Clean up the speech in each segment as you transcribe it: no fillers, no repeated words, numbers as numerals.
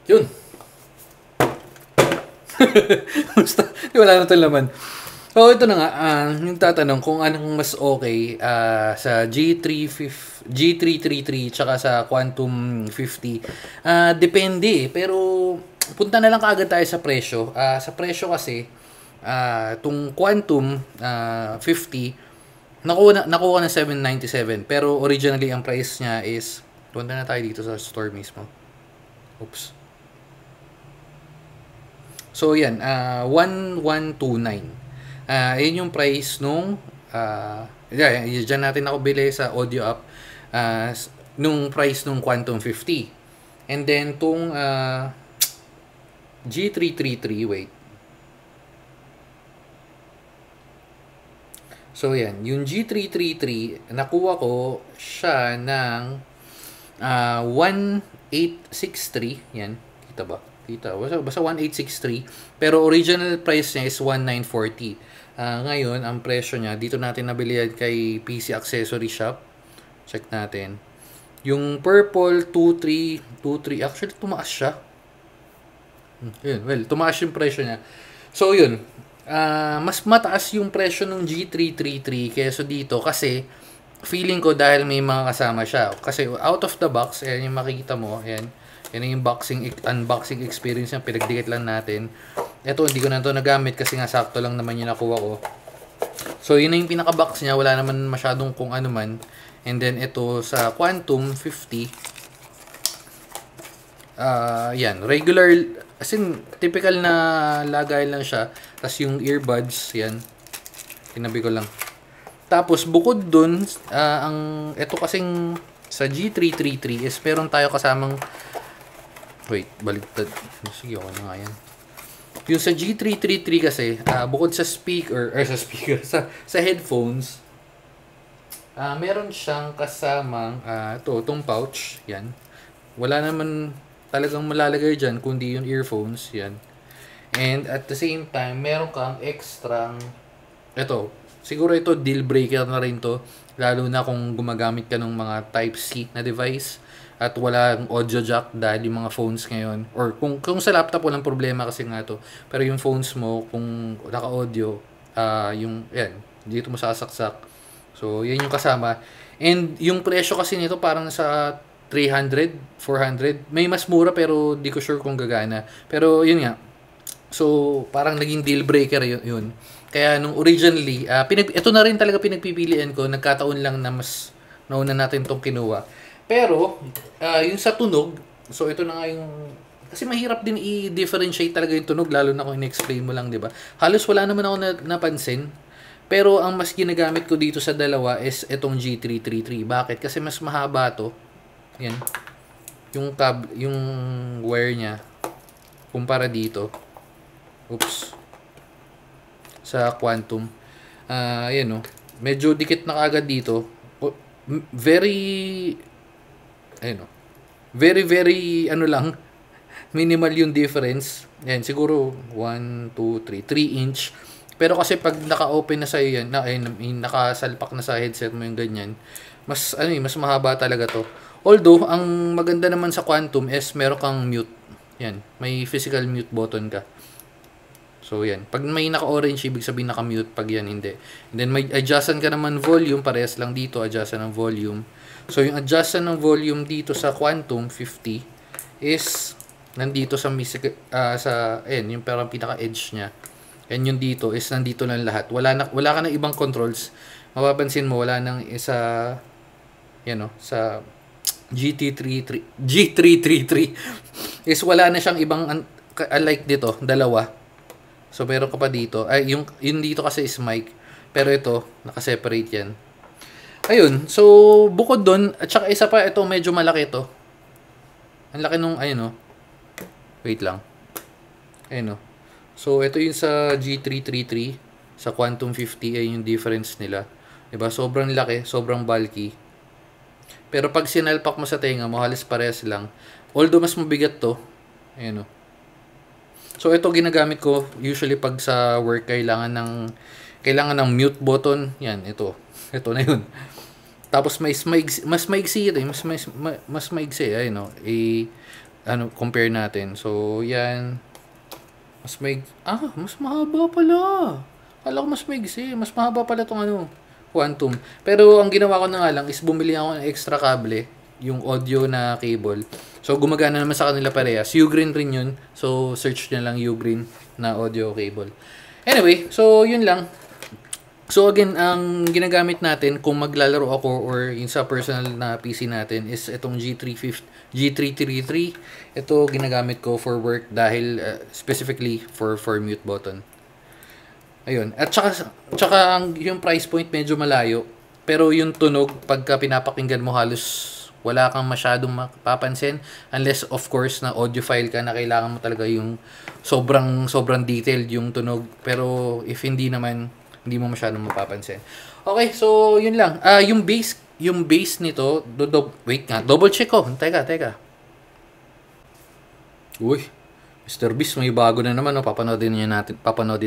Yun. Basta, wala na ito laman. So, ito na nga, yung tatanong kung anong mas okay sa G333 tsaka sa Quantum 50. Depende pero punta na lang kaagad tayo sa presyo. Sa presyo kasi, itong Quantum 50, nakuha na 797. Pero originally, ang price niya is, punta na tayo dito sa store mismo. Oops. So, yan. 1129. Yun yung price nung dyan natin ako bili sa audio app nung price nung Quantum 50. And then, tong G333, wait. So, yan. Yung G333, nakuha ko siya ng 1863. Yan. Kita ba? Kita. Basta 1863. Pero original price niya is 1940. Ngayon, ang presyo niya, dito natin nabilihan kay PC Accessory Shop. Check natin. Yung purple 2323, actually tumaas siya. Yun, well, tumaas yung presyo niya. So, yun. Mas mataas yung presyo ng G333 kaysa dito kasi feeling ko dahil may mga kasama siya. Kasi out of the box, ayan yung makikita mo, ayan. Yan yung unboxing experience niya. Pinagdikit lang natin. Ito, hindi ko na ito nagamit kasi nga sakto lang naman yung nakuha ko. So, yun na yung pinaka-box niya. Wala naman masyadong kung ano man. And then, ito sa Quantum 50. Yan. Regular, as in, typical na lagay lang siya. Tapos yung earbuds, yan. Tinabi ko lang. Tapos, bukod dun, ito kasing sa G333 is meron tayo kasamang wait, baligtad. Sige, okay na nga yan. Yung sa G333 kasi, bukod sa sa headphones, meron siyang kasamang, itong pouch, yan. Wala naman talagang malalagay dyan, kundi yung earphones, yan. And at the same time, meron kang extra, siguro ito deal breaker na rin to, lalo na kung gumagamit ka ng mga Type-C na device, at walang audio jack dahil yung mga phones ngayon or kung sa laptop walang problema kasi nga to pero yung phones mo kung naka-audio yung yan dito mo sasaksak so yan yung kasama and yung presyo kasi nito parang sa 300 400 may mas mura pero di ko sure kung gagana pero yun nga so parang naging deal breaker yun kaya nung originally ito na rin talaga pinagpipilian ko nagkataon lang na mas nauna natin tong kinuha. Pero, yung sa tunog, so ito na nga yung, kasi mahirap din i-differentiate talaga yung tunog, lalo na kung in-explain mo lang, di ba? Halos wala naman ako napansin, pero ang mas ginagamit ko dito sa dalawa is itong G333. Bakit? Kasi mas mahaba to. Yan. Yung wire niya, kumpara dito. Oops. Sa Quantum. Yan o. Medyo dikit na kagad dito. Very minimal yung difference. Yan, siguro 1, 2, 3 inch. Pero kasi pag naka-open na sa yan, nakasalpak na sa headset mo yung ganyan, mas mahaba talaga to. Although, ang maganda naman sa Quantum is meron kang mute. Yan, may physical mute button ka. So, yan. Pag may naka-orange, ibig sabihin naka-mute. Pag yan, hindi. And then, may adjustan ka naman volume. Parehas lang dito, adjustan ng volume. So, yung adjustan ng volume dito sa Quantum 50 is nandito sa yung parang pinaka-edge niya. And yung dito is nandito lang lahat. Wala ka na ibang controls. Mapapansin mo, wala nang isa, sa G333 is wala na siyang ibang, unlike dito, dalawa. So, meron ka pa dito. Yung dito kasi is mic. Pero ito, nakaseparate yan. Ayun. So, bukod dun, at saka isa pa, ito medyo malaki ito. Ang laki nung, wait lang. Ayun o. So, ito yung sa G333. Sa Quantum 50, ay yung difference nila. Diba? Sobrang laki, sobrang bulky. Pero pag sinalpak mo sa tenga mo, halos parehas lang. Although, mas mabigat to. Ayun o. So, ito ginagamit ko usually pag sa work kailangan ng mute button. Yan, ito. Ito na yun. Tapos mas maigsi ito. Mas maigsi. Ayun, no? ano, compare natin. So, yan. Mas mahaba pala. Kala ko mas maigsi. Mas mahaba pala tong ano, Quantum. Pero ang ginawa ko na nga lang is bumili ako ng extra kable, yung audio na cable. So, gumagana naman sa kanila parehas. Ugreen rin yun. So, search nyo lang Ugreen na audio cable. Anyway, so, yun lang. So, again, ang ginagamit natin kung maglalaro ako or yung sa personal na PC natin is itong G333. Ito, ginagamit ko for work dahil specifically for mute button. Ayun. At tsaka yung price point medyo malayo. Pero yung tunog, pagka pinapakinggan mo halos wala kang masyadong mapapansin. Unless, of course, na audiophile ka na kailangan mo talaga yung sobrang detailed yung tunog. Pero if hindi naman, hindi mo masyadong mapapansin. Okay, so yun lang. Yung bass nito, wait nga, double check ko. Teka. Uy, Mr. Beast, may bago na naman, no? Papanoodin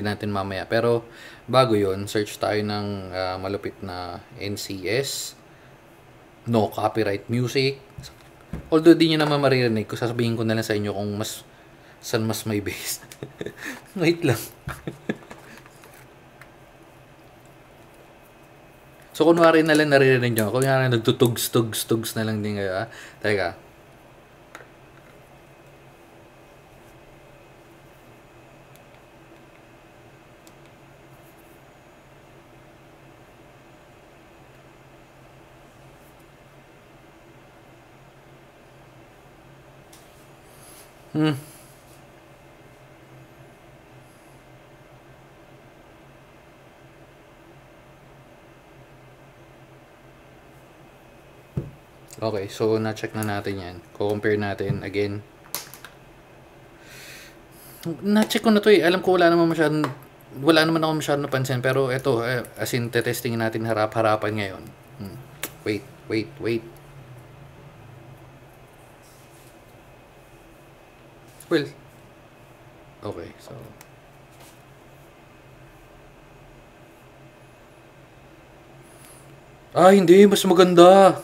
natin mamaya. Pero bago yun, search tayo ng malupit na NCS. No copyright music. Although di nyo naman maririnig ko, sasabihin ko na lang sa inyo kung saan mas may bass. Wait lang. So, kunwari na lang naririnig nyo. Kunwari nagtutugs na lang din kayo. Ha? Teka. Okay, so na-check na natin yan. Co-compare natin again. Na-check ko na to eh. Alam ko wala naman ako masyadong napansin. Pero ito, as in, testingin natin harap-harapan ngayon. Wait. Well, okay, so hindi, mas maganda.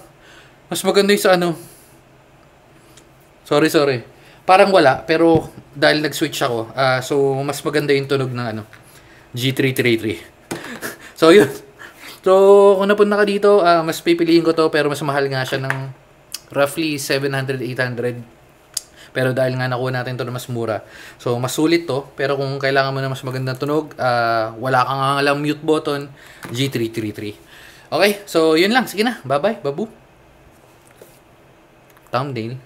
Mas maganda yung sa ano. Sorry. Parang wala, pero dahil nag-switch ako, so mas maganda yung tunog ng ano, G333. So yun. So kung napunta ka dito, mas pipiliin ko to, pero mas mahal nga siya ng roughly 700-800. Pero dahil nga nakuha natin to na mas mura. So mas sulit to, pero kung kailangan mo na mas magandang tunog, wala kang alam mute button, G333. Okay, so yun lang. Sige na. Bye-bye. Babu. Thumbnail.